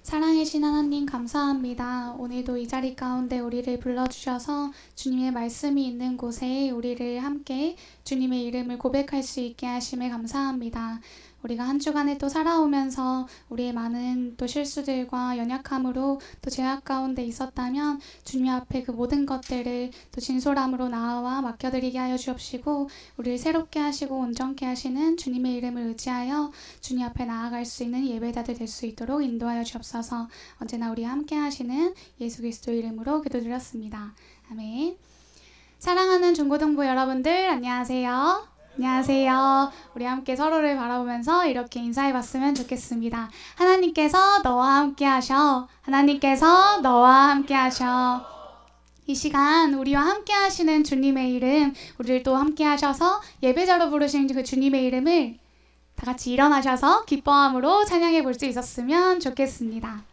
사랑이신 하나님 감사합니다. 오늘도 이 자리 가운데 우리를 불러주셔서 주님의 말씀이 있는 곳에 우리를 함께 주님의 이름을 고백할 수 있게 하심에 감사합니다. 우리가 한 주간에 또 살아오면서 우리의 많은 또 실수들과 연약함으로 또 죄악 가운데 있었다면 주님 앞에 그 모든 것들을 또 진솔함으로 나아와 맡겨드리게 하여 주옵시고 우리를 새롭게 하시고 온전케 하시는 주님의 이름을 의지하여 주님 앞에 나아갈 수 있는 예배자들 될 수 있도록 인도하여 주옵소서. 언제나 우리와 함께 하시는 예수 그리스도 이름으로 기도드렸습니다. 아멘. 사랑하는 중고등부 여러분들 안녕하세요. 안녕하세요. 우리 함께 서로를 바라보면서 이렇게 인사해봤으면 좋겠습니다. 하나님께서 너와 함께 하셔. 하나님께서 너와 함께 하셔. 이 시간 우리와 함께 하시는 주님의 이름, 우리를 또 함께 하셔서 예배자로 부르신 그 주님의 이름을 다 같이 일어나셔서 기뻐함으로 찬양해 볼 수 있었으면 좋겠습니다.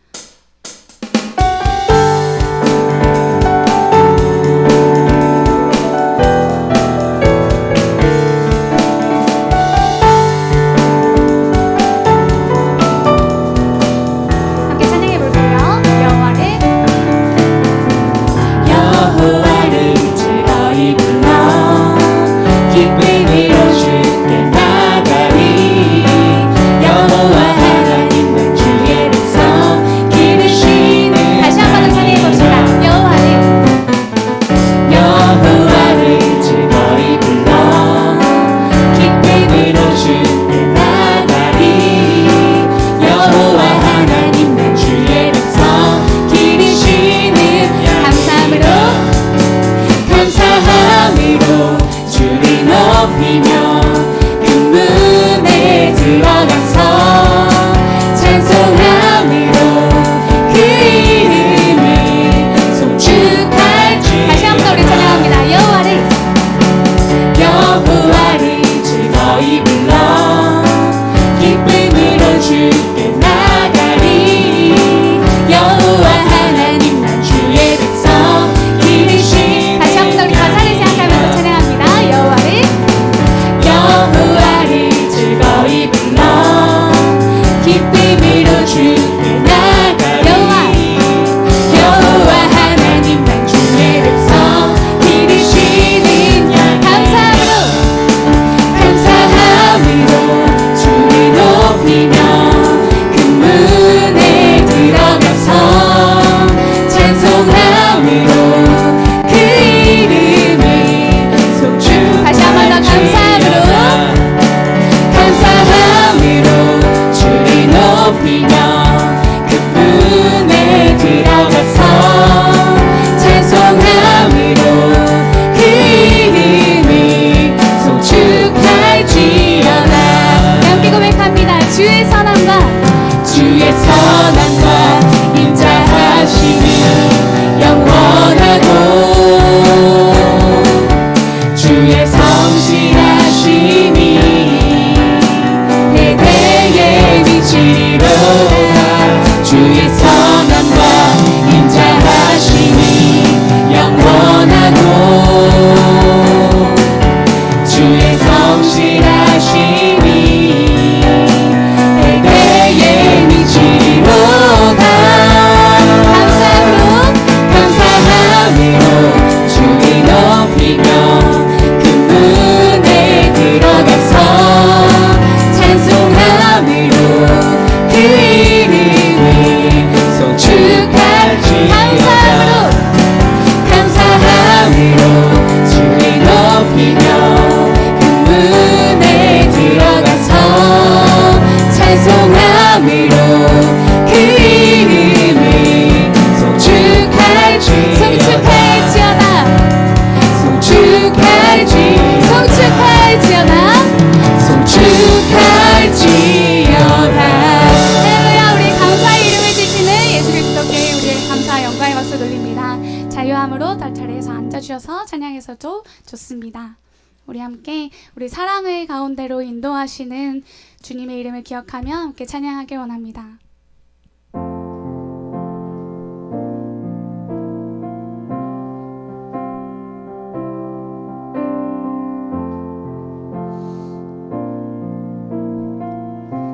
자유함으로 자리에서 앉아주셔서 찬양해서도 좋습니다. 우리 함께 우리 사랑의 가운데로 인도하시는 주님의 이름을 기억하며 함께 찬양하길 원합니다.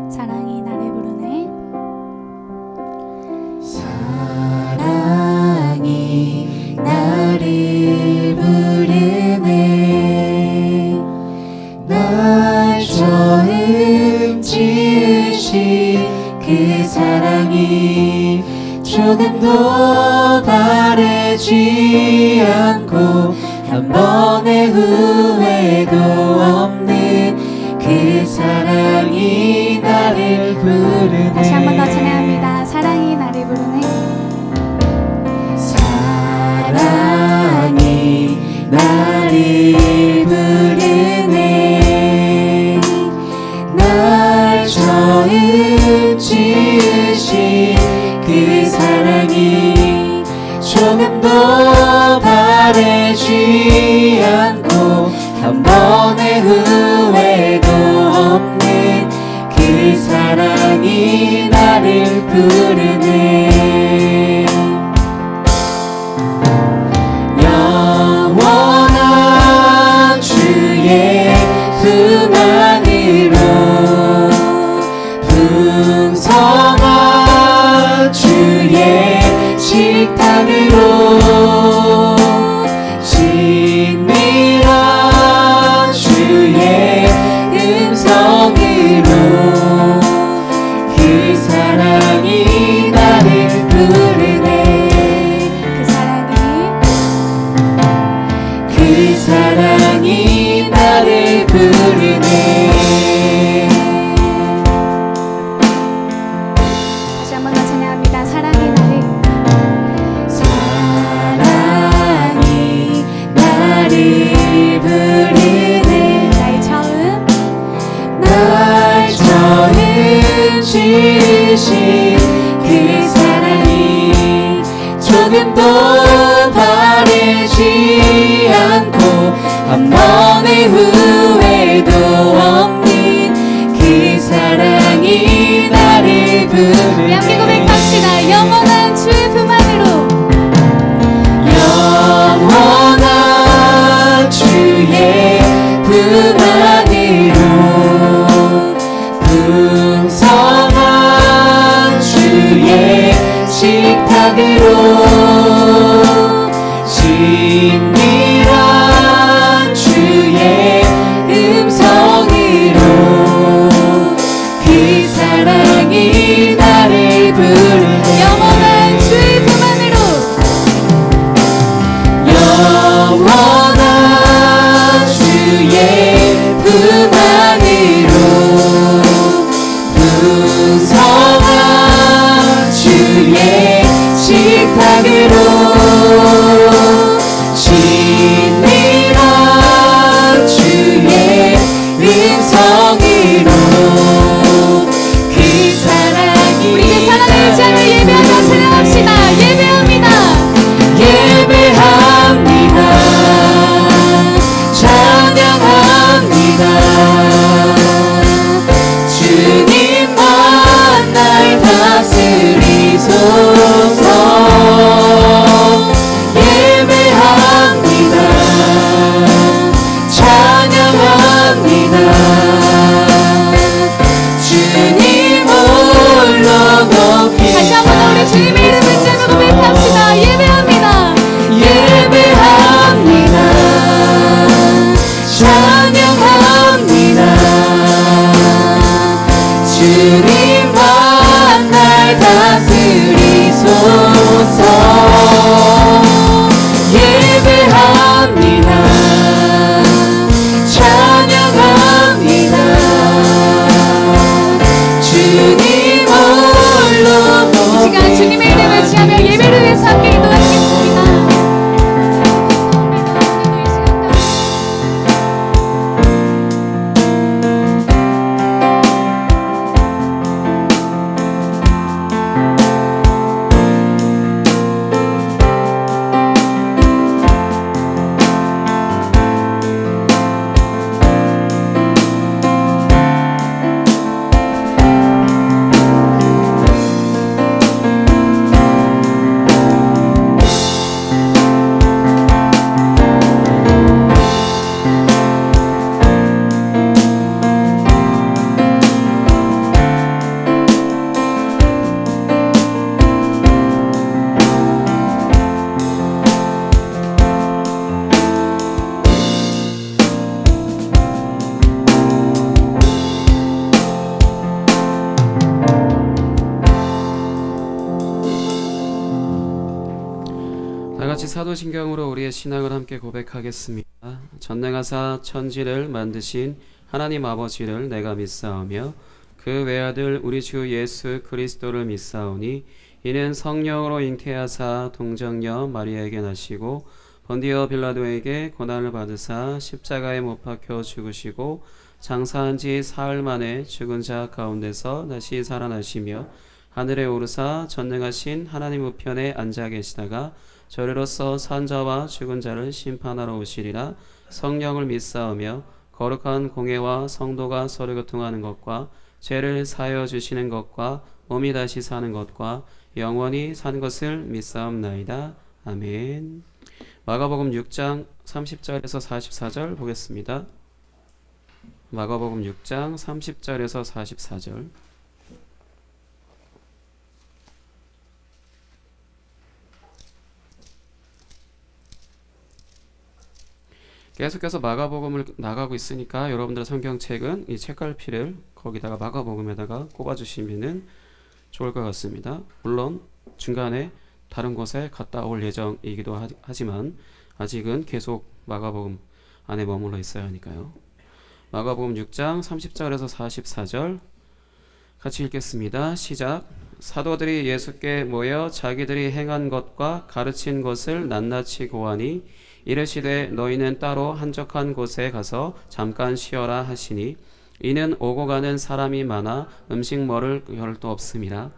사랑이 나를 부르네. 사랑이 조금도 바래지 않고 한 번의 후회도 없는 그 사랑이 나를 부르네. 다시 한 번 더 찬양합니다. 사랑이 나를 부르네. 사랑이 나를 부르네. 날 처음 지으신 그 사랑이 조금도 바래지 않고 한 번의 후회도 없는 그 사랑이 나를 부르네. 영원한 주의 품 안으로 풍성한 주의 식탁으로 친밀한 주의 음성으로 그 사랑이 나를 부르네. 그 사랑이 나를 부르네. 다시 한 번 더 찬양합니다. 사랑이 나를 부르네. 날 처음 지으신 그 사랑이 조금도 바래지 않고 한 번의 후회도 없는 그 사랑이 나를 부르네. 함께 고백합시다. 영원한 주의 품 안으로 영원한 주의 품 안으로 풍성한 주의 식탁으로 친밀한 주의 음성으로 그 사랑이 나를 부르네. 영원한 주의 품 안으로 영원한 주의 품 안으로 풍성한 주의 식탁으로 친밀한 주의 음성으로 그 사랑이 우리 그 사랑을 의지하며 예배하며 찬양합시다. 예배합니다. 예배합니다. 찬양합니다. 주님만 날 다스리소서. 예배합니다. 찬양합니다. 주님 홀로 높이. 다시 한 번 더 우리 주님의 이름을 지으며 고백합시다. 예배합니다. 예배합니다. 찬양합니다. 주님만 날 다스리소서. 예배합니다. 찬양합니다. 주님 홀로 이 시간 주님의 이름을 같이 사도신경으로 우리의 신앙을 함께 고백하겠습니다. 전능하사 천지를 만드신 하나님 아버지를 내가 믿사오며 그 외아들 우리 주 예수 그리스도를 믿사오니 이는 성령으로 잉태하사 동정녀 마리아에게 나시고 본디오 빌라도에게 고난을 받으사 십자가에 못 박혀 죽으시고 장사한 지 사흘 만에 죽은 자 가운데서 다시 살아나시며 하늘에 오르사 전능하신 하나님 우편에 앉아 계시다가 저리로서 산 자와 죽은 자를 심판하러 오시리라. 성령을 믿사오며 거룩한 공회와 성도가 서로 교통하는 것과 죄를 사하여 주시는 것과 몸이 다시 사는 것과 영원히 산 것을 믿사옵나이다. 아멘. 마가복음 6장 30절에서 44절 보겠습니다. 마가복음 6장 30절에서 44절. 계속해서 마가복음을 나가고 있으니까 여러분들 성경책은 이 책갈피를 거기다가 마가복음에다가 꼽아주시면 좋을 것 같습니다. 물론 중간에 다른 곳에 갔다 올 예정이기도 하지만 아직은 계속 마가복음 안에 머물러 있어야 하니까요. 마가복음 6장 30절에서 44절 같이 읽겠습니다. 시작. 사도들이 예수께 모여 자기들이 행한 것과 가르친 것을 낱낱이 고하니 이르시되 너희는 따로 한적한 곳에 가서 잠깐 쉬어라 하시니 이는 오고 가는 사람이 많아 음식 먹을 겨를도 없음이라.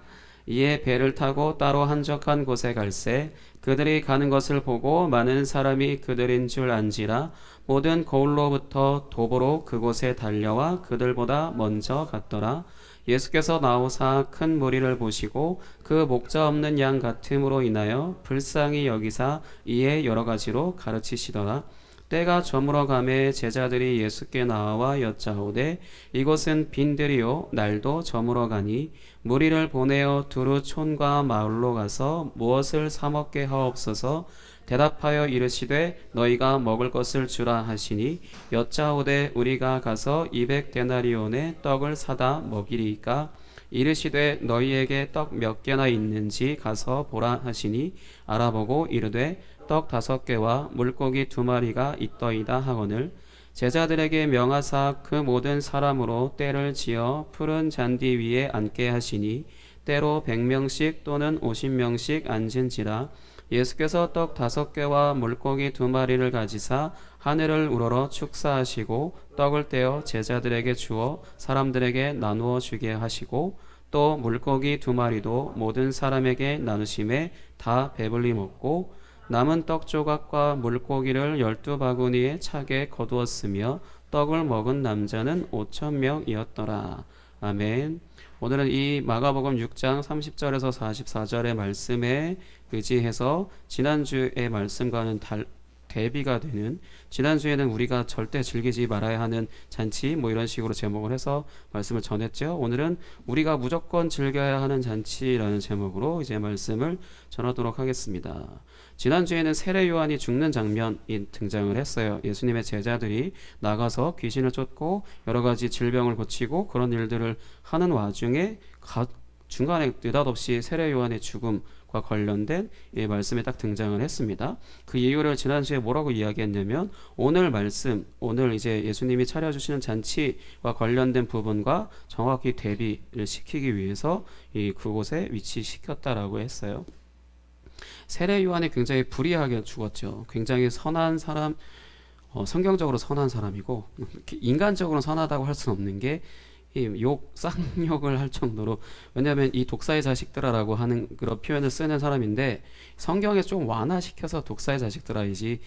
이에 배를 타고 따로 한적한 곳에 갈새 그들이 가는 것을 보고 많은 사람이 그들인 줄 안지라. 모든 거울로부터 도보로 그곳에 달려와 그들보다 먼저 갔더라. 예수께서 나오사 큰 무리를 보시고 그 목자 없는 양 같음으로 인하여 불쌍히 여기사 이에 여러 가지로 가르치시더라. 때가 저물어 가매 제자들이 예수께 나와 여짜오되 이곳은 빈들이요 날도 저물어 가니 무리를 보내어 두루 촌과 마을로 가서 무엇을 사 먹게 하옵소서. 대답하여 이르시되 너희가 먹을 것을 주라 하시니 여짜오되 우리가 가서 200데나리온의 떡을 사다 먹이리이까. 이르시되 너희에게 떡 몇 개나 있는지 가서 보라 하시니 알아보고 이르되 떡 5개와 물고기 2마리가 있더이다 하거늘 제자들에게 명하사 그 모든 사람으로 떼를 지어 푸른 잔디 위에 앉게 하시니 때로 100명씩 또는 50명씩 앉은지라. 예수께서 떡 5개와 물고기 2마리를 가지사 하늘을 우러러 축사하시고 떡을 떼어 제자들에게 주어 사람들에게 나누어 주게 하시고 또 물고기 2마리도 모든 사람에게 나누심에 다 배불리 먹고 남은 떡 조각과 물고기를 12바구니에 차게 거두었으며 떡을 먹은 남자는 5,000명이었더라. 아멘. 오늘은 이 마가복음 6장 30절에서 44절의 말씀에 의지해서 지난주의 말씀과는 대비가 되는, 지난주에는 우리가 절대 즐기지 말아야 하는 잔치 뭐 이런 식으로 제목을 해서 말씀을 전했죠. 오늘은 우리가 무조건 즐겨야 하는 잔치라는 제목으로 이제 말씀을 전하도록 하겠습니다. 지난주에는 세례 요한이 죽는 장면이 등장을 했어요. 예수님의 제자들이 나가서 귀신을 쫓고 여러 가지 질병을 고치고 그런 일들을 하는 와중에 중간에 느닷없이 세례 요한의 죽음과 관련된 이 말씀이 딱 등장을 했습니다. 그 이유를 지난주에 뭐라고 이야기했냐면 오늘 말씀, 오늘 이제 예수님이 차려주시는 잔치와 관련된 부분과 정확히 대비를 시키기 위해서 그곳에 위치시켰다라고 했어요. 세례 요한이 굉장히 불의하게 죽었죠. 굉장히 선한 사람, 성경적으로 선한 사람이고 인간적으로 선하다고 할 수는 없는 게 쌍욕을 할 정도로, 왜냐하면 이 독사의 자식들아라고 하는 그런 표현을 쓰는 사람인데 성경에 좀 완화시켜서 독사의 자식들아이지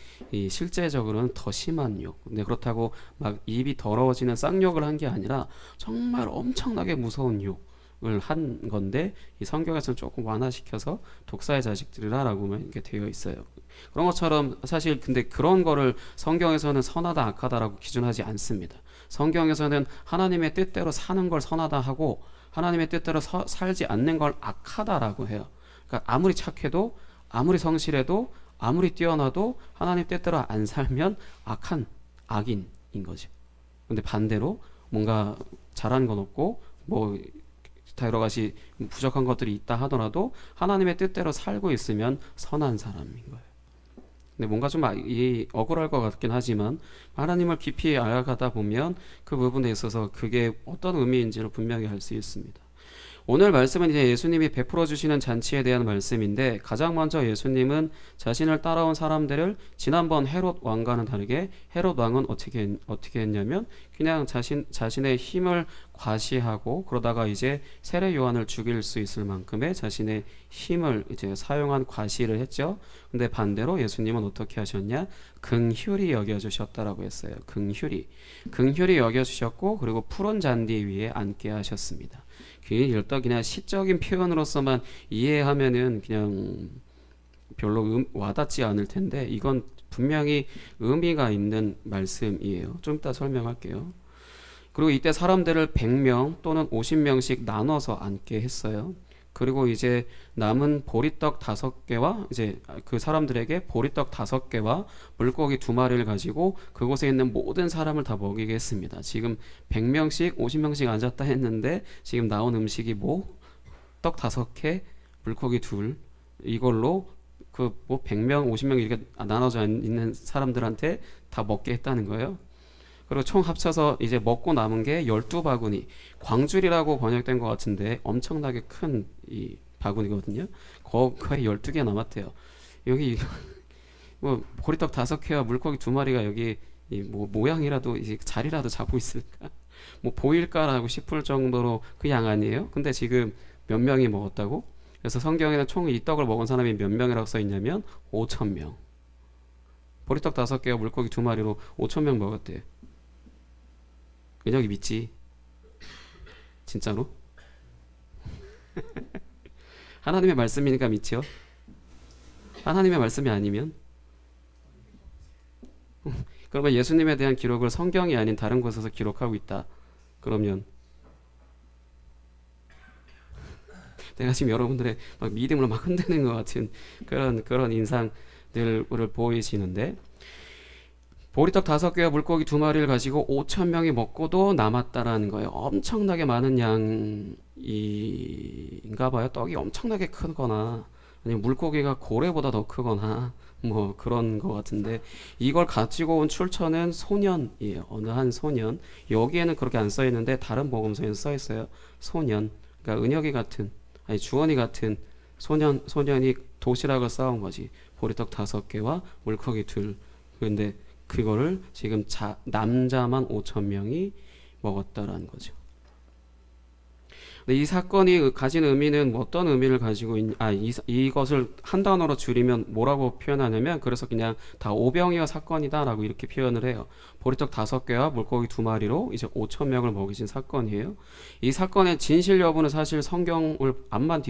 실제적으로는 더 심한 욕. 근데 그렇다고 막 입이 더러워지는 쌍욕을 한 게 아니라 정말 엄청나게 무서운 욕을 한 건데 이 성경에서는 조금 완화시켜서 독사의 자식들이라라고만 이렇게 되어 있어요. 그런 것처럼 사실 근데 그런 거를 성경에서는 선하다 악하다라고 기준하지 않습니다. 성경에서는 하나님의 뜻대로 사는 걸 선하다 하고 하나님의 뜻대로 살지 않는 걸 악하다라고 해요. 그러니까 아무리 착해도 아무리 성실해도 아무리 뛰어나도 하나님 뜻대로 안 살면 악인인 거죠. 근데 반대로 뭔가 잘하는 건 없고 뭐 여러 가지 부족한 것들이 있다 하더라도 하나님의 뜻대로 살고 있으면 선한 사람인 거예요. 근데 뭔가 좀 억울할 것 같긴 하지만 하나님을 깊이 알아가다 보면 그 부분에 있어서 그게 어떤 의미인지를 분명히 알 수 있습니다. 오늘 말씀은 이제 예수님이 베풀어 주시는 잔치에 대한 말씀인데 가장 먼저 예수님은 자신을 따라온 사람들을 지난번 헤롯 왕과는 다르게 헤롯 왕은 어떻게 했냐면 그냥 자신의 힘을 과시하고 그러다가 이제 세례 요한을 죽일 수 있을 만큼의 자신의 힘을 이제 사용한 과시를 했죠. 근데 반대로 예수님은 어떻게 하셨냐? 긍휼히 여겨 주셨다라고 했어요. 긍휼히 여겨 주셨고 그리고 푸른 잔디 위에 앉게 하셨습니다. 그냥 시적인 표현으로서만 이해하면은 그냥 별로 와닿지 않을 텐데 이건 분명히 의미가 있는 말씀이에요. 좀 이따 설명할게요. 그리고 이때 사람들을 100명 또는 50명씩 나눠서 앉게 했어요. 그리고 이제 남은 보리떡 5개와 이제 그 사람들에게 보리떡 5개와 물고기 2마리를 가지고 그곳에 있는 모든 사람을 다 먹이게 했습니다. 지금 100명씩 50명씩 앉았다 했는데 지금 나온 음식이 떡 5개, 물고기 2 이걸로 그 100명, 50명 이렇게 나눠져 있는 사람들한테 다 먹게 했다는 거예요. 그리고 총 합쳐서 이제 먹고 남은 게 12바구니, 광줄이라고 번역된 것 같은데 엄청나게 큰 이 바구니거든요. 거의 12개 남았대요. 여기 보리떡 5개와 물고기 2마리가 여기 모양이라도 이제 자리라도 잡고 있을까? 보일까라고 싶을 정도로 그 양 아니에요? 근데 지금 몇 명이 먹었다고? 그래서 성경에는 총 이 떡을 먹은 사람이 몇 명이라고 써 있냐면 5,000명. 보리떡 5개와 물고기 2마리로 5,000명 먹었대요. 은혁이 믿지? 진짜로? 하나님의 말씀이니까 믿죠? 하나님의 말씀이 아니면? 그러면 예수님에 대한 기록을 성경이 아닌 다른 곳에서 기록하고 있다. 그러면 내가 지금 여러분들의 믿음을 흔드는 것 같은 그런 인상들을 보이시는데 보리떡 5개와 물고기 2마리를 가지고 5,000명이 먹고도 남았다라는 거예요. 엄청나게 많은 양인가 봐요. 떡이 엄청나게 크거나 아니면 물고기가 고래보다 더 크거나 그런 것 같은데 이걸 가지고 온 출처는 소년이에요. 어느 한 소년. 여기에는 그렇게 안 써 있는데 다른 복음서에는 써 있어요. 소년. 그러니까 은혁이 같은 주원이 같은 소년이 도시락을 싸온 거지. 보리떡 5개와 물고기 2. 근데 그거를 지금 남자만 5,000명이 먹었다라는 거죠. 근데 이 사건이 가진 의미는 어떤 의미를 가지고 이것을 한 단어로 줄이면 뭐라고 표현하냐면 그래서 그냥 다 오병이어 사건이다라고 이렇게 표현을 해요. 보리떡 5개와 물고기 2마리로 이제 5,000명을 먹이신 사건이에요. 이 사건의 진실 여부는 사실 성경을 앞만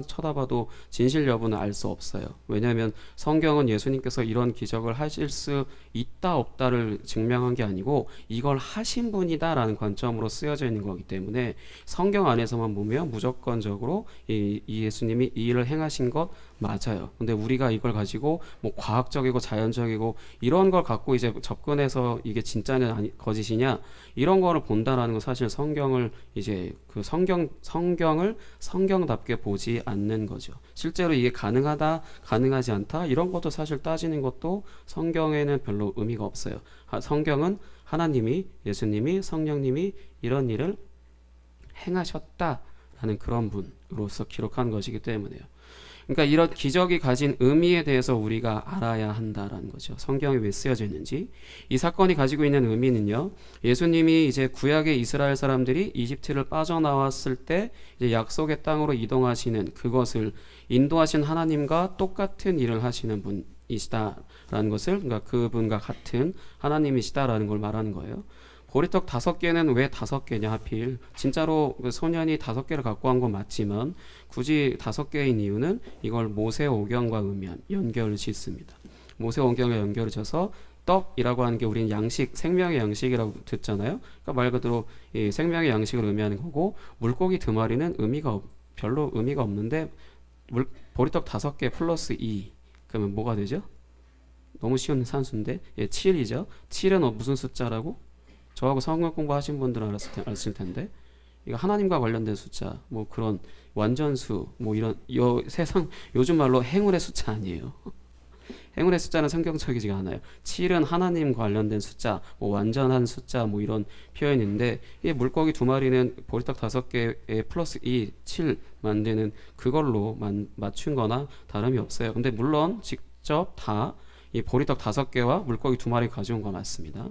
쳐다봐도 진실 여부는 알 수 없어요. 왜냐하면 성경은 예수님께서 이런 기적을 하실 수 있다 없다를 증명한 게 아니고 이걸 하신 분이다라는 관점으로 쓰여져 있는 거기 때문에 성경 안에서만 보면 무조건적으로 이 예수님이 이 일을 행하신 것 맞아요. 근데 우리가 이걸 가지고 과학적이고 자연적이고 이런 걸 갖고 이제 접근해서 이게 진짜냐 거짓이냐 이런 거를 본다라는 건 사실 성경을 이제 그 성경을 성경답게 보지 않는 거죠. 실제로 이게 가능하다, 가능하지 않다 이런 것도 사실 따지는 것도 성경에는 별로 의미가 없어요. 성경은 하나님이, 예수님이, 성령님이 이런 일을 행하셨다라는 그런 분으로서 기록한 것이기 때문에요. 그러니까 이런 기적이 가진 의미에 대해서 우리가 알아야 한다라는 거죠. 성경에 왜 쓰여져 있는지. 이 사건이 가지고 있는 의미는요. 예수님이 이제 구약의 이스라엘 사람들이 이집트를 빠져나왔을 때 이제 약속의 땅으로 이동하시는 그것을 인도하신 하나님과 똑같은 일을 하시는 분이시다라는 것을 그러니까 그분과 같은 하나님이시다라는 걸 말하는 거예요. 보리떡 5개는 왜 5개냐 하필 진짜로 그 소년이 5개를 갖고 간 건 맞지만 굳이 5개인 이유는 이걸 모세오경과 연결을 짓습니다. 모세오경과 연결을 져서 떡이라고 하는 게 우리는 양식, 생명의 양식이라고 듣잖아요. 그러니까 말 그대로 이 생명의 양식을 의미하는 거고 물고기 2마리는 별로 의미가 없는데 보리떡 5개 플러스 2 그러면 뭐가 되죠? 너무 쉬운 산수인데 7이죠. 7은 무슨 숫자라고? 저하고 성경 공부하신 분들은 알았을 텐데 이거 하나님과 관련된 숫자 그런 완전수 이런 세상 요즘 말로 행운의 숫자 아니에요. 행운의 숫자는 성경적이지가 않아요. 7은 하나님 관련된 숫자, 뭐 완전한 숫자, 뭐 이런 표현인데 이 물고기 2마리는 보리떡 5개에 플러스 2, 7 만드는 그걸로 맞춘 거나 다름이 없어요. 근데 물론 직접 다 이 보리떡 5개와 물고기 2마리 가져온 거 맞습니다.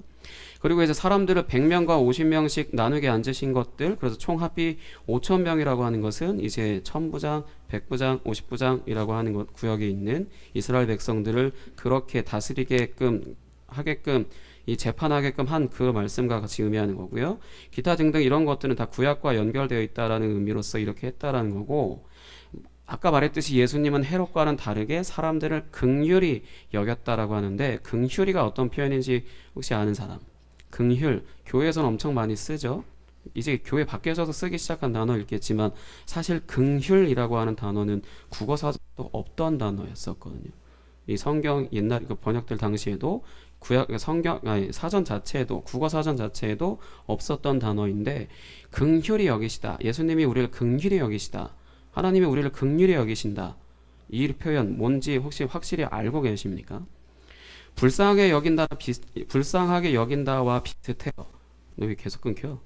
그리고 이제 사람들을 100명과 50명씩 나누게 앉으신 것들, 그래서 총 합이 5,000명이라고 하는 것은 이제 1000부장, 100부장, 50부장이라고 하는 것, 구역에 있는 이스라엘 백성들을 그렇게 다스리게끔 하게끔 이 재판하게끔 한 그 말씀과 같이 의미하는 거고요. 기타 등등 이런 것들은 다 구약과 연결되어 있다라는 의미로서 이렇게 했다라는 거고, 아까 말했듯이 예수님은 헤롯과는 다르게 사람들을 긍휼히 여겼다라고 하는데, 긍휼이가 어떤 표현인지 혹시 아는 사람? 긍휼, 교회에서는 엄청 많이 쓰죠. 이제 교회 밖에서도 쓰기 시작한 단어일겠지만 사실 긍휼이라고 하는 단어는 국어사전도 없던 단어였었거든요. 이 성경 옛날 그 번역될 당시에도 구약 성경 아니 사전 자체에도 국어 사전 자체에도 없었던 단어인데, 긍휼히 여기시다. 예수님이 우리를 긍휼히 여기시다. 하나님이 우리를 긍휼히 여기신다. 이 표현 뭔지 혹시 확실히 알고 계십니까? 불쌍하게 여긴다와 비슷해요. 너 왜 계속 끊겨?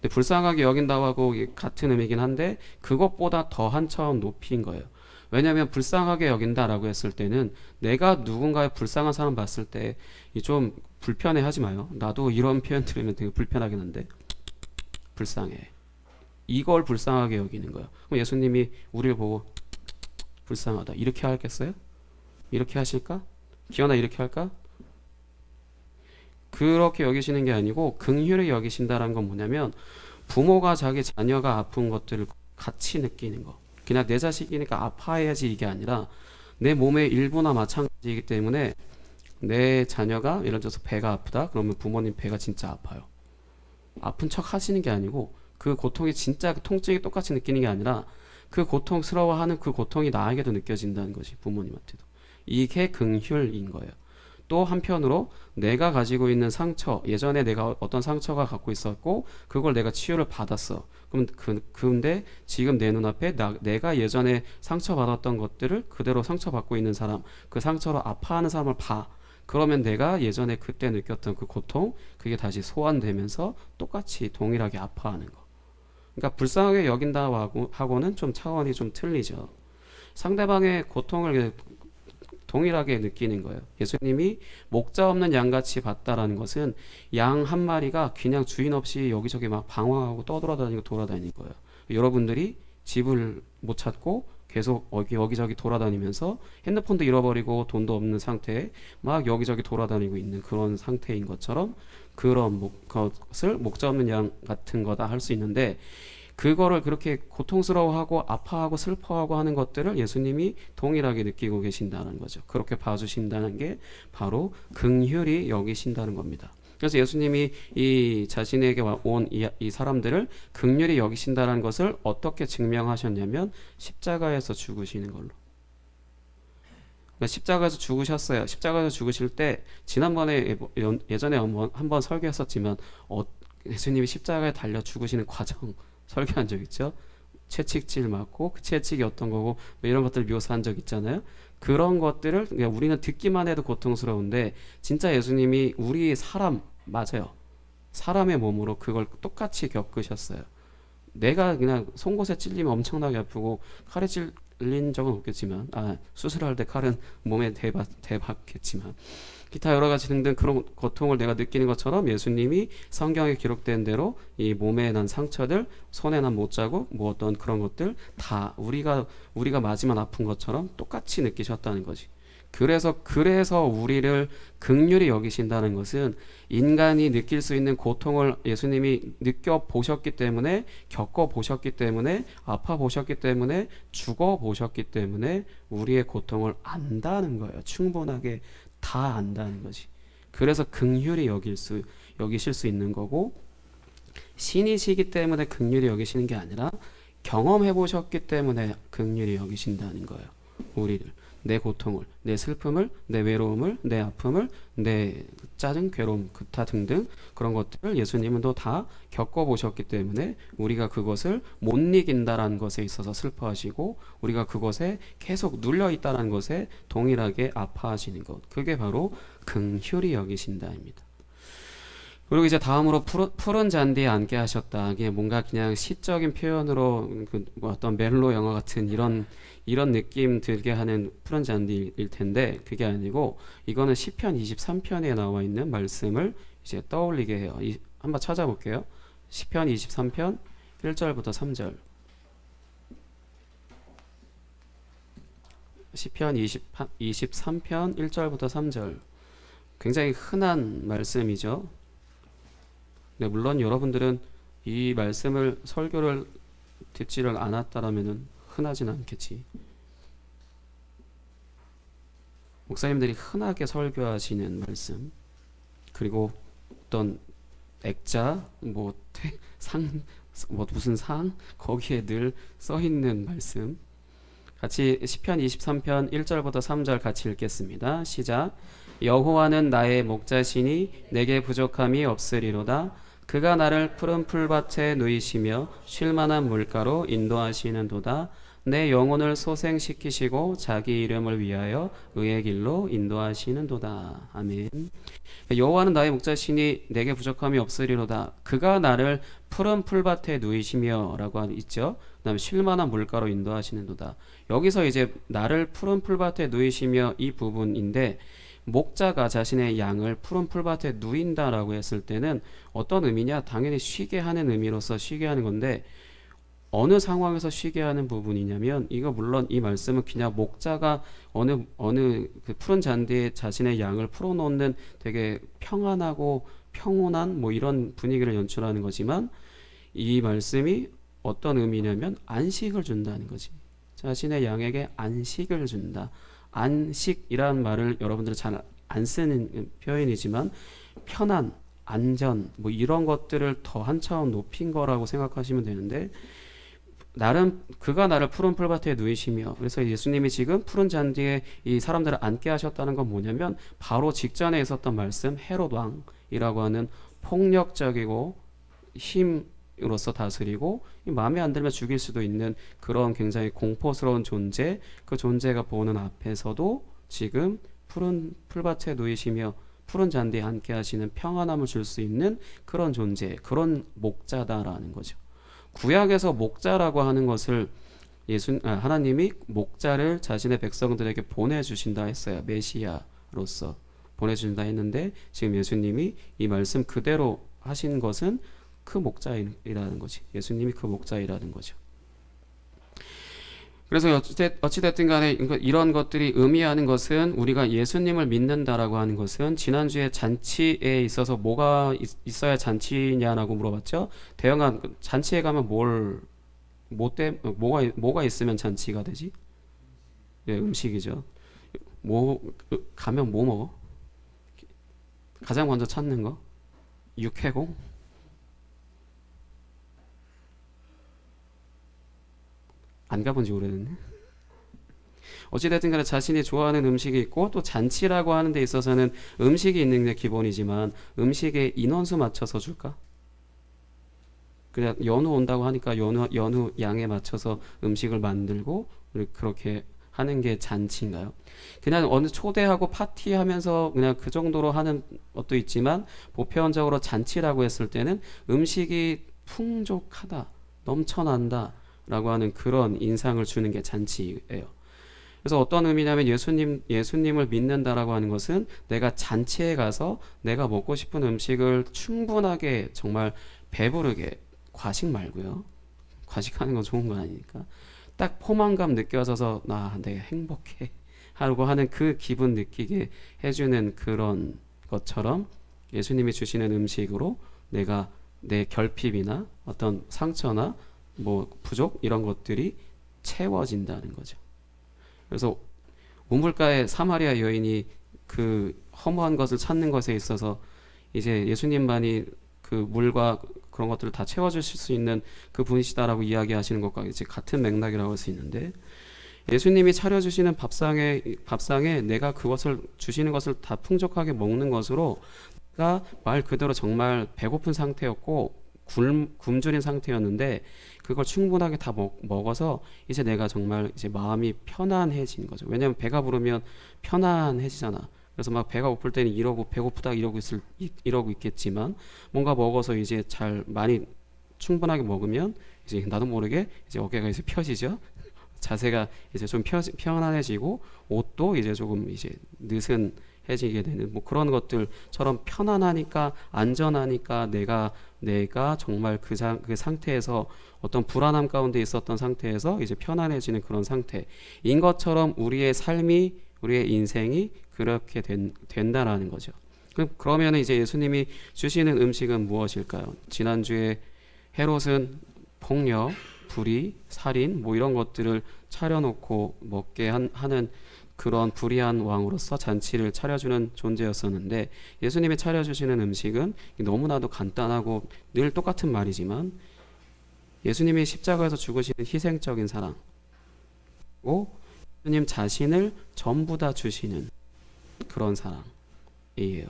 근데 불쌍하게 여긴다하고 같은 의미긴 한데 그것보다 더 한 차원 높인 거예요. 왜냐하면 불쌍하게 여긴다라고 했을 때는 내가 누군가의 불쌍한 사람 봤을 때 좀 불편해 하지 마요. 나도 이런 표현 들으면 되게 불편하긴 한데, 불쌍해. 이걸 불쌍하게 여기는 거예요. 그럼 예수님이 우리를 보고 불쌍하다 이렇게 하겠어요? 이렇게 하실까? 기현아 이렇게 할까? 그렇게 여기시는 게 아니고, 긍휼히 여기신다는 건 뭐냐면 부모가 자기 자녀가 아픈 것들을 같이 느끼는 거. 그냥 내 자식이니까 아파야지 이게 아니라 내 몸의 일부나 마찬가지이기 때문에, 내 자녀가 예를 들어서 배가 아프다 그러면 부모님 배가 진짜 아파요. 아픈 척 하시는 게 아니고 그 고통이 진짜 통증이 똑같이 느끼는 게 아니라 그 고통스러워하는 그 고통이 나에게도 느껴진다는 것이 부모님한테도. 이게 긍휼인 거예요. 또 한편으로 내가 가지고 있는 상처, 예전에 내가 어떤 상처가 갖고 있었고 그걸 내가 치유를 받았어. 그럼 근데 지금 내 눈앞에 내가 예전에 상처받았던 것들을 그대로 상처받고 있는 사람, 그 상처로 아파하는 사람을 봐. 그러면 내가 예전에 그때 느꼈던 그 고통, 그게 다시 소환되면서 똑같이 동일하게 아파하는 거. 그러니까 불쌍하게 여긴다 하고는 좀 차원이 좀 틀리죠. 상대방의 고통을 동일하게 느끼는 거예요. 예수님이 목자 없는 양같이 봤다라는 것은 양 한 마리가 그냥 주인 없이 여기저기 막 방황하고 떠돌아다니고 돌아다니는 거예요. 여러분들이 집을 못 찾고 계속 여기저기 돌아다니면서 핸드폰도 잃어버리고 돈도 없는 상태에 막 여기저기 돌아다니고 있는 그런 상태인 것처럼, 그런 것을 목자 없는 양 같은 거다 할 수 있는데, 그거를 그렇게 고통스러워하고 아파하고 슬퍼하고 하는 것들을 예수님이 동일하게 느끼고 계신다는 거죠. 그렇게 봐주신다는 게 바로 긍휼히 여기신다는 겁니다. 그래서 예수님이 이 자신에게 온 이 사람들을 긍휼히 여기신다는 것을 어떻게 증명하셨냐면 십자가에서 죽으시는 걸로. 그러니까 십자가에서 죽으셨어요. 십자가에서 죽으실 때 지난번에 예전에 한번 설교했었지만 예수님이 십자가에 달려 죽으시는 과정 설교한 적 있죠. 채찍질 맞고 그 채찍이 어떤 거고 뭐 이런 것들 묘사한 적 있잖아요. 그런 것들을 그냥 우리는 듣기만 해도 고통스러운데 진짜 예수님이 우리 사람 맞아요. 사람의 몸으로 그걸 똑같이 겪으셨어요. 내가 그냥 송곳에 찔리면 엄청나게 아프고 칼에 찔린 적은 없겠지만, 수술할 때 칼은 몸에 대박겠지만 기타 여러 가지 등등 그런 고통을 내가 느끼는 것처럼 예수님이 성경에 기록된 대로 이 몸에 난 상처들, 손에 난 못자국, 뭐 어떤 그런 것들 다 우리가 맞으면 아픈 것처럼 똑같이 느끼셨다는 거지. 그래서 우리를 긍휼히 여기신다는 것은 인간이 느낄 수 있는 고통을 예수님이 느껴보셨기 때문에, 겪어보셨기 때문에, 아파보셨기 때문에, 죽어보셨기 때문에 우리의 고통을 안다는 거예요. 충분하게 다 안다는 거지. 그래서 긍휼히 여기실 수 있는 거고, 신이시기 때문에 긍휼히 여기시는 게 아니라 경험해 보셨기 때문에 긍휼히 여기신다는 거예요. 우리를, 내 고통을, 내 슬픔을, 내 외로움을, 내 아픔을, 내 짜증, 괴로움, 구타 등등 그런 것들을 예수님은 또 다 겪어보셨기 때문에 우리가 그것을 못 이긴다라는 것에 있어서 슬퍼하시고 우리가 그것에 계속 눌려있다는 것에 동일하게 아파하시는 것, 그게 바로 긍휼히 여기신다입니다. 그리고 이제 다음으로 푸른 잔디에 앉게 하셨다. 이게 뭔가 그냥 시적인 표현으로 뭐 어떤 멜로 영화 같은 이런 느낌 들게 하는 푸른 잔디일 텐데 그게 아니고 이거는 시편 23편에 나와 있는 말씀을 이제 떠올리게 해요. 한번 찾아볼게요. 시편 23편 1절부터 3절. 시편 23편 1절부터 3절. 굉장히 흔한 말씀이죠. 네, 물론 여러분들은 이 말씀을 설교를 듣지를 않았다라면 흔하진 않겠지. 목사님들이 흔하게 설교하시는 말씀, 그리고 어떤 액자, 무슨 상 거기에 늘 써 있는 말씀. 같이 시편 23편 1절부터 3절 같이 읽겠습니다. 시작. 여호와는 나의 목자시니 내게 부족함이 없으리로다. 그가 나를 푸른 풀밭에 누이시며 쉴만한 물가로 인도하시는도다. 내 영혼을 소생시키시고 자기 이름을 위하여 의의 길로 인도하시는도다. 아멘. 여호와는 나의 목자시니 내게 부족함이 없으리로다. 그가 나를 푸른 풀밭에 누이시며 라고 있죠. 그 다음에 쉴만한 물가로 인도하시는도다. 여기서 이제 나를 푸른 풀밭에 누이시며 이 부분인데 목자가 자신의 양을 푸른 풀밭에 누인다라고 했을 때는 어떤 의미냐? 당연히 쉬게 하는 의미로서 쉬게 하는 건데 어느 상황에서 쉬게 하는 부분이냐면 이거 물론 이 말씀은 그냥 목자가 어느 그 푸른 잔디에 자신의 양을 풀어놓는 되게 평안하고 평온한 뭐 이런 분위기를 연출하는 거지만 이 말씀이 어떤 의미냐면 안식을 준다는 거지. 자신의 양에게 안식을 준다. 안식이라는 말을 여러분들은 잘 안 쓰는 표현이지만 편안, 안전 뭐 이런 것들을 더 한 차원 높인 거라고 생각하시면 되는데 그가 나를 푸른 풀밭에 누이시며 그래서 예수님이 지금 푸른 잔디에 이 사람들을 앉게 하셨다는 건 뭐냐면 바로 직전에 있었던 말씀 헤롯 왕이라고 하는 폭력적이고 힘으로서 다스리고 마음에 안 들면 죽일 수도 있는 그런 굉장히 공포스러운 존재, 그 존재가 보는 앞에서도 지금 푸른 풀밭에 누이시며 푸른 잔디에 앉게 하시는 평안함을 줄 수 있는 그런 존재, 그런 목자다라는 거죠. 구약에서 목자라고 하는 것을 하나님이 목자를 자신의 백성들에게 보내주신다 했어요. 메시아로서 보내주신다 했는데 지금 예수님이 이 말씀 그대로 하신 것은 그 목자이라는 거지. 예수님이 그 목자이라는 거죠. 그래서 어찌됐든 간에 이런 것들이 의미하는 것은 우리가 예수님을 믿는다라고 하는 것은 지난주에 잔치에 있어서 뭐가 있어야 잔치냐라고 물어봤죠. 대형한 잔치에 가면 뭐가 있으면 잔치가 되지? 네, 음식이죠. 가면 뭐 먹어? 가장 먼저 찾는 거? 육회공? 안 가본 지 오래됐네. 어찌됐든 간에 자신이 좋아하는 음식이 있고 또 잔치라고 하는 데 있어서는 음식이 있는 게 기본이지만 음식에 인원수 맞춰서 줄까? 그냥 연우 온다고 하니까 연우 양에 맞춰서 음식을 만들고 그렇게 하는 게 잔치인가요? 그냥 어느 초대하고 파티하면서 그냥 그 정도로 하는 것도 있지만 보편적으로 잔치라고 했을 때는 음식이 풍족하다, 넘쳐난다 라고 하는 그런 인상을 주는 게 잔치예요. 그래서 어떤 의미냐면 예수님을 믿는다라고 하는 것은 내가 잔치에 가서 내가 먹고 싶은 음식을 충분하게 정말 배부르게, 과식 말고요. 과식하는 건 좋은 건 아니니까 딱 포만감 느껴져서 내가 행복해 하고 하는 그 기분 느끼게 해주는 그런 것처럼 예수님이 주시는 음식으로 내가 내 결핍이나 어떤 상처나 뭐 부족 이런 것들이 채워진다는 거죠. 그래서 우물가의 사마리아 여인이 그 허무한 것을 찾는 것에 있어서 이제 예수님만이 그 물과 그런 것들을 다 채워주실 수 있는 그 분이시다라고 이야기하시는 것과 이제 같은 맥락이라고 할 수 있는데 예수님이 차려주시는 밥상에 내가 그것을 주시는 것을 다 풍족하게 먹는 것으로 내가 말 그대로 정말 배고픈 상태였고 굶주린 상태였는데 그걸 충분하게 다 먹어서 이제 내가 정말 이제 마음이 편안해진 거죠. 왜냐하면 배가 부르면 편안해지잖아. 그래서 막 배가 고플 때는 이러고 배고프다 이러고 있겠지만 뭔가 먹어서 이제 잘 많이 충분하게 먹으면 이제 나도 모르게 이제 어깨가 이제 펴지죠. 자세가 이제 좀 편안해지고 옷도 이제 조금 이제 느슨해지게 되는 뭐 그런 것들처럼 편안하니까 안전하니까 내가 정말 그 상태에서 어떤 불안함 가운데 있었던 상태에서 이제 편안해지는 그런 상태인 것처럼 우리의 삶이 우리의 인생이 그렇게 된다라는 거죠. 그러면 이제 예수님이 주시는 음식은 무엇일까요? 지난주에 헤롯은 폭력, 불의, 살인 뭐 이런 것들을 차려놓고 먹게 하는 그런 불의한 왕으로서 잔치를 차려주는 존재였었는데 예수님이 차려주시는 음식은 너무나도 간단하고 늘 똑같은 말이지만 예수님이 십자가에서 죽으시는 희생적인 사랑고 예수님 자신을 전부 다 주시는 그런 사랑이에요.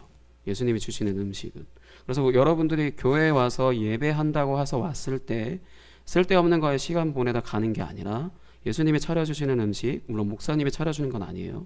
예수님이 주시는 음식은. 그래서 여러분들이 교회에 와서 예배한다고 해서 왔을 때 쓸데없는 거에 시간 보내다 가는 게 아니라 예수님이 차려주시는 음식, 물론 목사님이 차려주는 건 아니에요.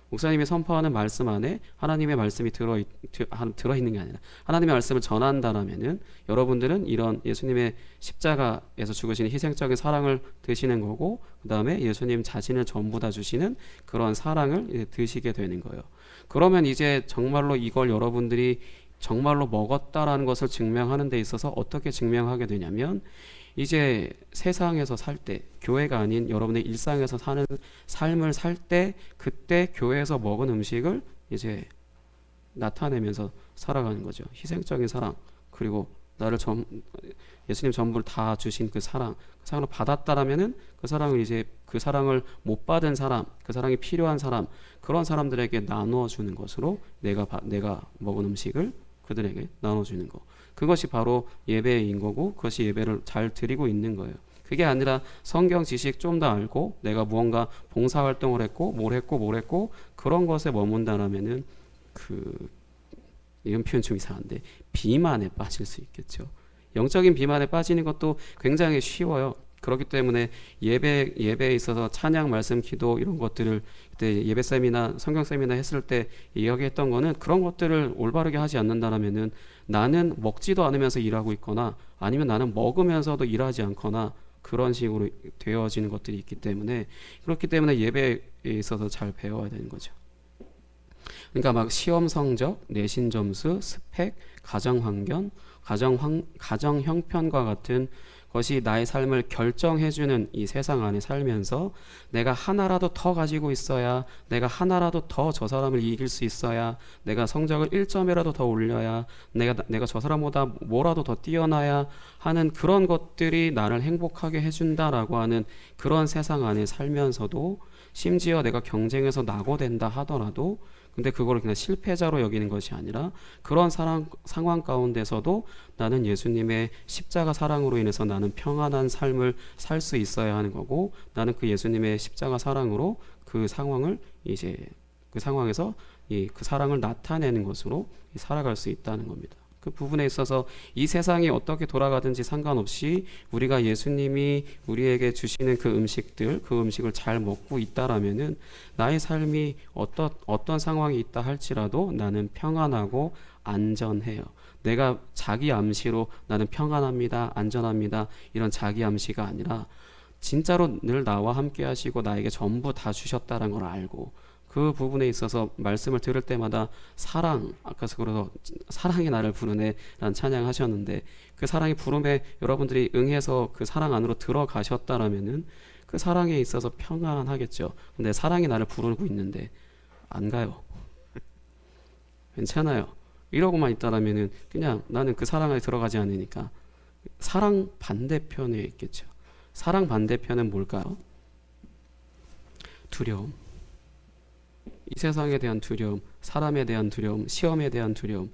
목사님이 선포하는 말씀 안에 하나님의 말씀이 들어있는 게 아니라 하나님의 말씀을 전한다라면은 여러분들은 이런 예수님의 십자가에서 죽으시는 희생적인 사랑을 드시는 거고 그 다음에 예수님 자신을 전부 다 주시는 그런 사랑을 드시게 되는 거예요. 그러면 이제 정말로 이걸 여러분들이 정말로 먹었다라는 것을 증명하는 데 있어서 어떻게 증명하게 되냐면 이제 세상에서 살 때 교회가 아닌 여러분의 일상에서 사는 삶을 살 때 그때 교회에서 먹은 음식을 이제 나타내면서 살아가는 거죠. 희생적인 사랑 그리고 예수님 전부를 다 주신 그 사랑을 받았다라면은 그 사랑을 이제 그 사랑을 못 받은 사람, 그 사랑이 필요한 사람 그런 사람들에게 나누어 주는 것으로 내가 먹은 음식을 그들에게 나눠주는 거. 그것이 바로 예배인 거고 그것이 예배를 잘 드리고 있는 거예요. 그게 아니라 성경 지식 좀 더 알고 내가 무언가 봉사활동을 했고 뭘 했고 그런 것에 머문다라면은 이런 표현 좀 이상한데 비만에 빠질 수 있겠죠. 영적인 비만에 빠지는 것도 굉장히 쉬워요. 그렇기 때문에 예배에 있어서 찬양, 말씀, 기도 이런 것들을 그때 예배 세미나 성경 세미나 했을 때 이야기했던 거는 그런 것들을 올바르게 하지 않는다라면은 나는 먹지도 않으면서 일하고 있거나 아니면 나는 먹으면서도 일하지 않거나 그런 식으로 되어지는 것들이 있기 때문에 그렇기 때문에 예배에 있어서 잘 배워야 되는 거죠. 그러니까 막 시험 성적, 내신 점수, 스펙, 가정 환경, 가정 형편과 같은 것이 나의 삶을 결정해주는 이 세상 안에 살면서 내가 하나라도 더 가지고 있어야 내가 하나라도 더 저 사람을 이길 수 있어야 내가 성적을 1점이라도 더 올려야 내가 저 사람보다 뭐라도 더 뛰어나야 하는 그런 것들이 나를 행복하게 해준다라고 하는 그런 세상 안에 살면서도 심지어 내가 경쟁에서 낙오된다 하더라도 근데 그걸 그냥 실패자로 여기는 것이 아니라 그런 상황 가운데서도 나는 예수님의 십자가 사랑으로 인해서 나는 평안한 삶을 살 수 있어야 하는 거고 나는 그 예수님의 십자가 사랑으로 그 상황을 이제 그 상황에서 그 사랑을 나타내는 것으로 살아갈 수 있다는 겁니다. 그 부분에 있어서 이 세상이 어떻게 돌아가든지 상관없이 우리가 예수님이 우리에게 주시는 그 음식을 잘 먹고 있다라면은 나의 삶이 어떤 상황이 있다 할지라도 나는 평안하고 안전해요. 내가 자기 암시로 나는 평안합니다, 안전합니다 이런 자기 암시가 아니라 진짜로 늘 나와 함께 하시고 나에게 전부 다 주셨다는 걸 알고 그 부분에 있어서 말씀을 들을 때마다 아까서 그래서 사랑이 나를 부르네 라는 찬양 하셨는데 그 사랑의 부름에 여러분들이 응해서 그 사랑 안으로 들어가셨다라면은 그 사랑에 있어서 평안하겠죠. 근데 사랑이 나를 부르고 있는데 안 가요. 괜찮아요. 이러고만 있다라면은 그냥 나는 그 사랑 안에 들어가지 않으니까 사랑 반대편에 있겠죠. 사랑 반대편은 뭘까요? 두려움. 이 세상에 대한 두려움, 사람에 대한 두려움, 시험에 대한 두려움.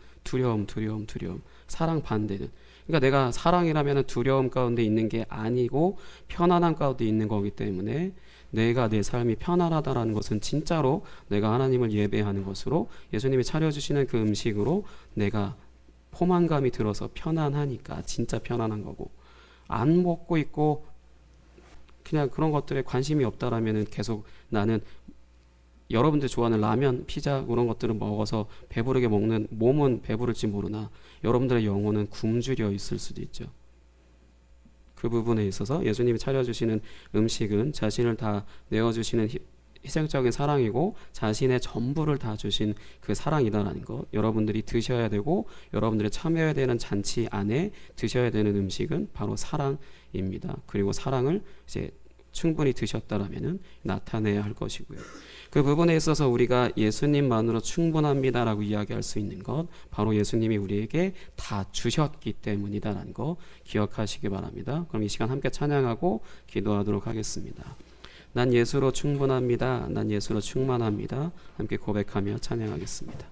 사랑 반대는. 그러니까 내가 사랑이라면 두려움 가운데 있는 게 아니고 편안함 가운데 있는 거기 때문에 내가 내 삶이 편안하다라는 것은 진짜로 내가 하나님을 예배하는 것으로 예수님이 차려주시는 그 음식으로 내가 포만감이 들어서 편안하니까 진짜 편안한 거고, 안 먹고 있고 그냥 그런 것들에 관심이 없다라면은 계속 나는 여러분들 좋아하는 라면, 피자 그런 것들을 먹어서 배부르게 먹는 몸은 배부를지 모르나 여러분들의 영혼은 굶주려 있을 수도 있죠. 그 부분에 있어서 예수님이 차려주시는 음식은 자신을 다 내어주시는 희생적인 사랑이고 자신의 전부를 다 주신 그 사랑이다라는 것, 여러분들이 드셔야 되고 여러분들이 참여해야 되는 잔치 안에 드셔야 되는 음식은 바로 사랑입니다. 그리고 사랑을 이제 충분히 드셨다라면은 나타내야 할 것이고요. 그 부분에 있어서 우리가 예수님만으로 충분합니다라고 이야기할 수 있는 것, 바로 예수님이 우리에게 다 주셨기 때문이다라는 거 기억하시기 바랍니다. 그럼 이 시간 함께 찬양하고 기도하도록 하겠습니다. 난 예수로 충분합니다. 난 예수로 충만합니다. 함께 고백하며 찬양하겠습니다.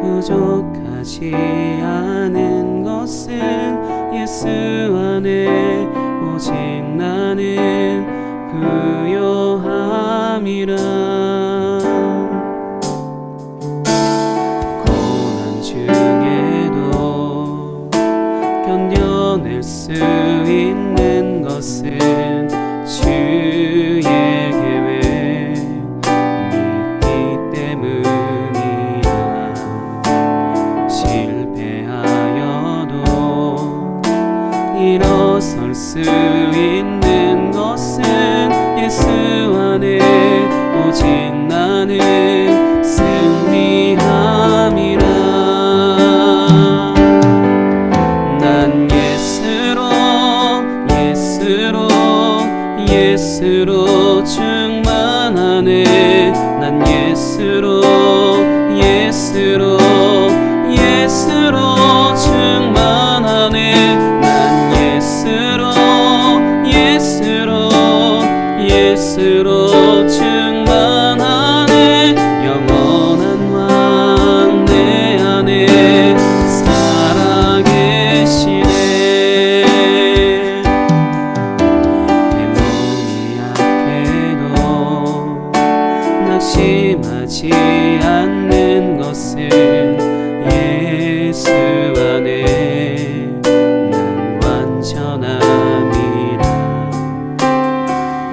부족하지 않은 것은 예수 안에 오직 나는 부요함이라. 고난 중에도 견뎌낼 수 있는 것은 주의 계획 믿기 때문이야. 실패하여도 일어설 수 있는 것은 예수 안에 오직 나는 승리함이라. 난 예수로 충만하네. 난 예수로 충만하네. 난 예수로 충만하네. 영원한 왕 내 안에 살아계시네. 낙심하지 않는 것은 예수 안에 난 완전함이라.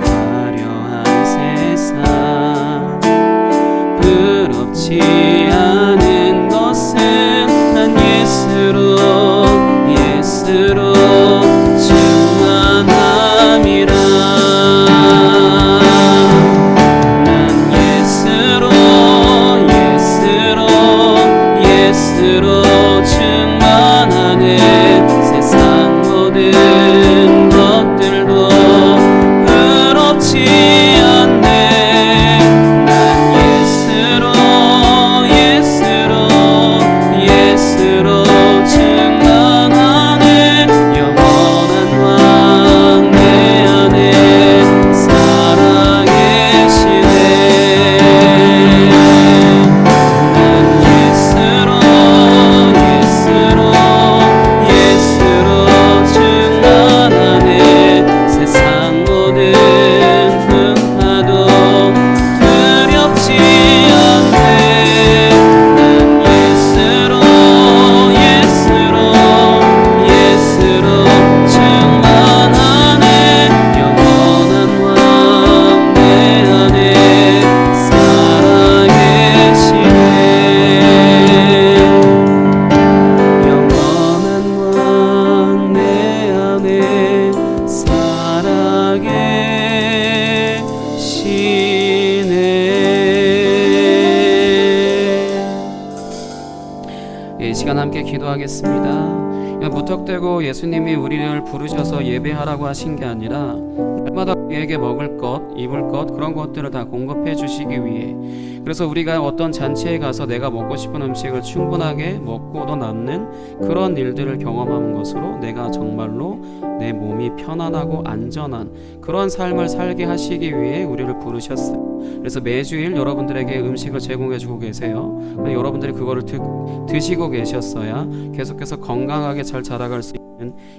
화려한 세상 부럽지 않은 것은 난 예수로 충만함이라. 예수로 충만하네. 세상 모든 것들도 부럽지 않네. 난 이 시간 함께 기도하겠습니다. 무턱대고 예수님이 우리를 부르셔서 예배하라고 하신 게 아니라 날마다 우리에게 먹을 것, 입을 것 그런 것들을 다 공급해 주시기 위해, 그래서 우리가 어떤 잔치에 가서 내가 먹고 싶은 음식을 충분하게 먹고도 남는 그런 일들을 경험하는 것으로 내가 정말로 내 몸이 편안하고 안전한 그런 삶을 살게 하시기 위해 우리를 부르셨어요. 그래서 매주일 여러분들에게 음식을 제공해 주고 계세요. 여러분들이 그거를 드시고 계셨어야 계속해서 건강하게 잘 자라갈 수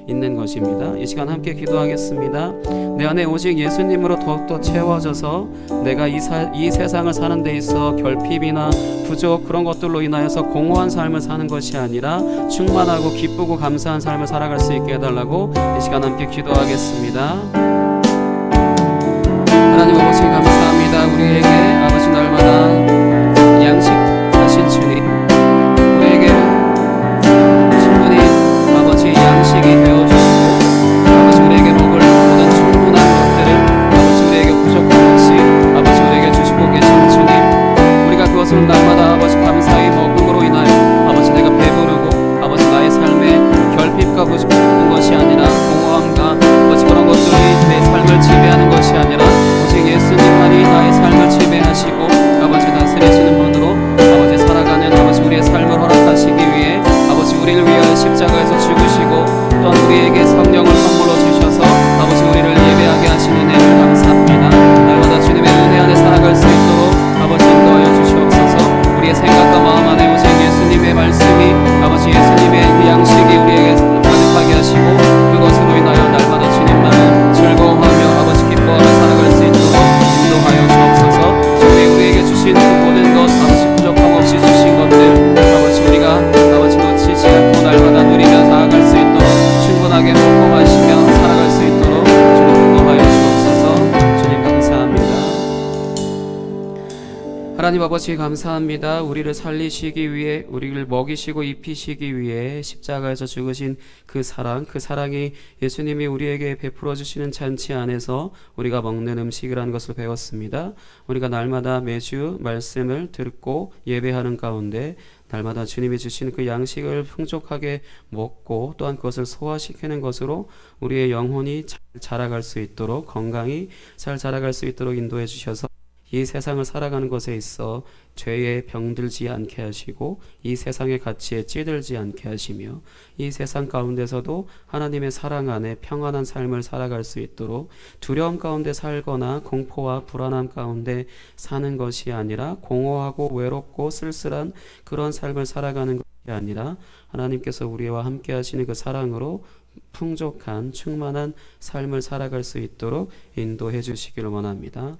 있는 것입니다. 이 시간 함께 기도하겠습니다. 내 안에 오직 예수님으로 더욱더 채워져서 내가 이 세상을 사는 데 있어 결핍이나 부족 그런 것들로 인하여서 공허한 삶을 사는 것이 아니라 충만하고 기쁘고 감사한 삶을 살아갈 수 있게 해달라고 이 시간 함께 기도하겠습니다. 하나님 아버지 감사합니다. 우리에게 아버지 날마다 양식 하신 주님, 우리에게 충분히 아버지 양식이 되어주시고 아버지 우리에게 먹을 모든 충분한 것들을 아버지 우리에게 부족함 없이 아버지 우리에게 주시고 계신 주님, 우리가 그것을 날마다 아버지 감사히 먹음으로 인하여 아버지 내가 배부르고 아버지 나의 삶에 결핍과 부족한 것이 아니라 공허함과 아버지 그런 것들이 내 삶을 지배하는 것이 아니라 예수님만이 나의 삶을 지배하시고 아버지 다스리시는 분으로 아버지 살아가는 아버지 우리의 삶을 허락하시기 위해 아버지 우리를 위하여 십자가에서 죽으시고 또한 우리에게 성령을 선물로 주셔서 아버지 우리를 예배하게 하신 은혜를 감사합니다. 날마다 주님의 은혜 안에 살아갈 수 있도록 아버지 인도하여 주시옵소서. 우리의 생각과 마음 안에 오직 예수님의 말씀이 아버지 예수님의 그 양식이 우리에게 가득하게 하시고 그것으로 인하여 날마다 주님만을 즐거워하며 아버지 기뻐하며 살아갈 수 있도록 인도하여 주옵소서. 주님이 우리에게 주신 그 모든 것 아버지 부족함 없이 주신 것들 아버지 우리가 아버지 놓치지 않고 날마다 누리며 나아갈 수 있도록 충분하게 먹고 마시며 살아갈 수 있도록 주님 인도하여 주옵소서. 주님 감사합니다. 하나님 아버지 감사합니다. 우리를 살리시기 위해 우리를 먹이시고 입히시기 위해 십자가에서 죽으신 그 사랑이 예수님이 우리에게 베풀어 주시는 잔치 안에서 우리가 먹는 음식이라는 것을 배웠습니다. 우리가 날마다 매주 말씀을 듣고 예배하는 가운데 날마다 주님이 주신 그 양식을 풍족하게 먹고 또한 그것을 소화시키는 것으로 우리의 영혼이 잘 자라갈 수 있도록 건강히 잘 자라갈 수 있도록 인도해 주셔서 이 세상을 살아가는 것에 있어 죄에 병들지 않게 하시고 이 세상의 가치에 찌들지 않게 하시며 이 세상 가운데서도 하나님의 사랑 안에 평안한 삶을 살아갈 수 있도록 두려움 가운데 살거나 공포와 불안함 가운데 사는 것이 아니라 공허하고 외롭고 쓸쓸한 그런 삶을 살아가는 것이 아니라 하나님께서 우리와 함께 하시는 그 사랑으로 풍족한 충만한 삶을 살아갈 수 있도록 인도해 주시기를 원합니다.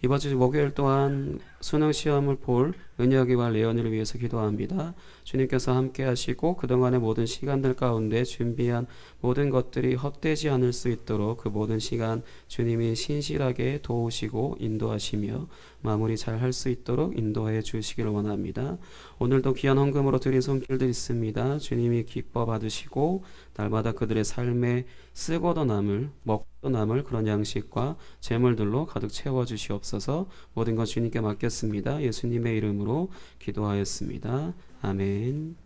이번 주 목요일 또한 수능 시험을 볼 은혁이와 레언이를 위해서 기도합니다. 주님께서 함께 하시고 그동안의 모든 시간들 가운데 준비한 모든 것들이 헛되지 않을 수 있도록 그 모든 시간 주님이 신실하게 도우시고 인도하시며 마무리 잘 할 수 있도록 인도해 주시기를 원합니다. 오늘도 귀한 헌금으로 드린 손길들 있습니다. 주님이 기뻐 받으시고 날마다 그들의 삶에 쓰고도 남을 먹고도 남을 그런 양식과 재물들로 가득 채워 주시옵소서. 모든 것 주님께 맡겼습니다. 예수님의 이름으로 기도하였습니다. 아멘.